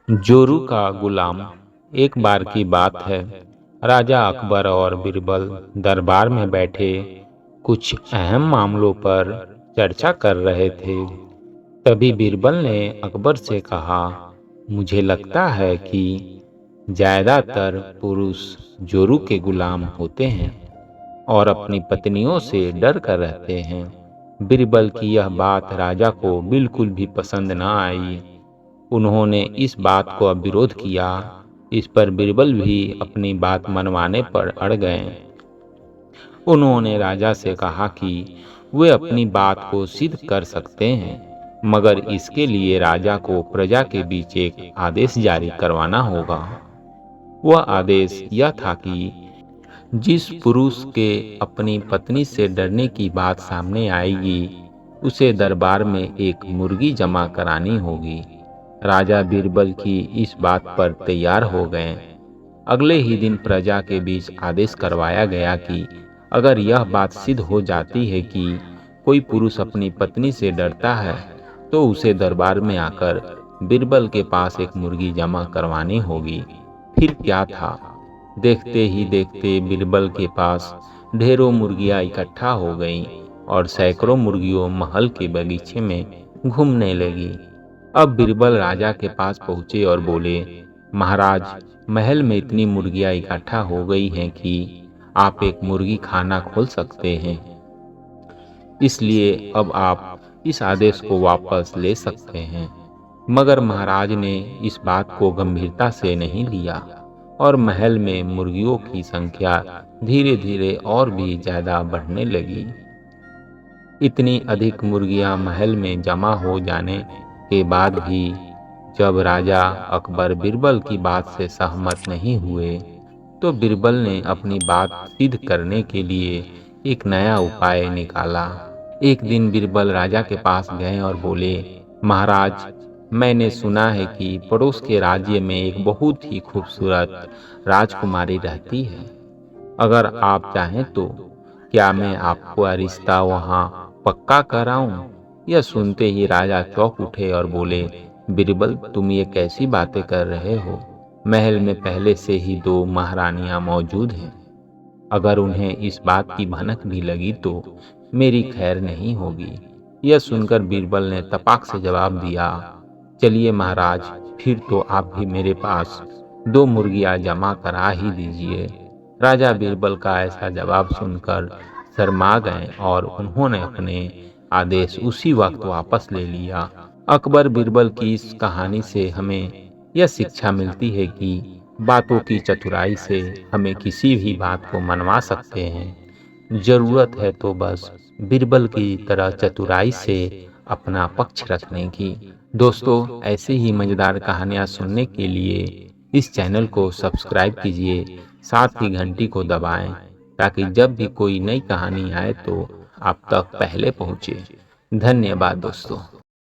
जोरू का गुलाम। एक बार की बात है, राजा अकबर और बीरबल दरबार में बैठे कुछ अहम मामलों पर चर्चा कर रहे थे। तभी बीरबल ने अकबर से कहा, मुझे लगता है कि ज्यादातर पुरुष जोरू के गुलाम होते हैं और अपनी पत्नियों से डर कर रहते हैं। बीरबल की यह बात राजा को बिल्कुल भी पसंद न आई। उन्होंने इस बात को अब विरोध किया। इस पर बीरबल भी अपनी बात मनवाने पर अड़ गए। उन्होंने राजा से कहा कि वे अपनी बात को सिद्ध कर सकते हैं, मगर इसके लिए राजा को प्रजा के बीच एक आदेश जारी करवाना होगा। वह आदेश यह था कि जिस पुरुष के अपनी पत्नी से डरने की बात सामने आएगी, उसे दरबार में एक मुर्गी जमा करानी होगी। राजा बीरबल की इस बात पर तैयार हो गए। अगले ही दिन प्रजा के बीच आदेश करवाया गया कि अगर यह बात सिद्ध हो जाती है कि कोई पुरुष अपनी पत्नी से डरता है, तो उसे दरबार में आकर बीरबल के पास एक मुर्गी जमा करवानी होगी। फिर क्या था, देखते ही देखते बीरबल के पास ढेरों मुर्गियां इकट्ठा हो गईं और सैकड़ों मुर्गियों महल के बगीचे में घूमने लगी। अब बीरबल राजा के पास पहुंचे और बोले, महाराज, महल में इतनी मुर्गियां इकट्ठा हो गई हैं कि आप एक मुर्गी खाना खोल सकते हैं। इसलिए अब आप इस आदेश को वापस ले सकते हैं। मगर महाराज ने इस बात को गंभीरता से नहीं लिया और महल में मुर्गियों की संख्या धीरे धीरे और भी ज्यादा बढ़ने लगी। इतनी अधिक मुर्गियां महल में जमा हो जाने के बाद भी जब राजा अकबर बीरबल की बात से सहमत नहीं हुए, तो बीरबल ने अपनी बात सिद्ध करने के लिए एक नया उपाय निकाला। एक दिन बीरबल राजा के पास गए और बोले, महाराज, मैंने सुना है कि पड़ोस के राज्य में एक बहुत ही खूबसूरत राजकुमारी रहती है। अगर आप चाहें तो क्या मैं आपको रिश्ता वहां पक्का कराऊं? यह सुनते ही राजा चौंक उठे और बोले, बीरबल, तुम ये कैसी बातें कर रहे हो? महल में पहले से ही 2 महारानियां मौजूद हैं। अगर उन्हें इस बात की भनक भी लगी तो मेरी खैर नहीं होगी। यह सुनकर बीरबल ने तपाक से जवाब दिया, चलिए महाराज, फिर तो आप भी मेरे पास 2 मुर्गियां जमा करा ही दीजिए। राजा बीरबल का ऐसा जवाब सुनकर शर्मा गए और उन्होंने अपने आदेश उसी वक्त वापस ले लिया। अकबर बीरबल की इस कहानी से हमें यह शिक्षा मिलती है कि बातों की चतुराई से हमें किसी भी बात को मनवा सकते हैं। जरूरत है तो बस बीरबल की तरह चतुराई से अपना पक्ष रखने की। दोस्तों, ऐसे ही मजेदार कहानियाँ सुनने के लिए इस चैनल को सब्सक्राइब कीजिए, साथ ही घंटी को दबाएं ताकि जब भी कोई नई कहानी आए तो आप तक पहले पहुंचे। धन्यवाद दोस्तों।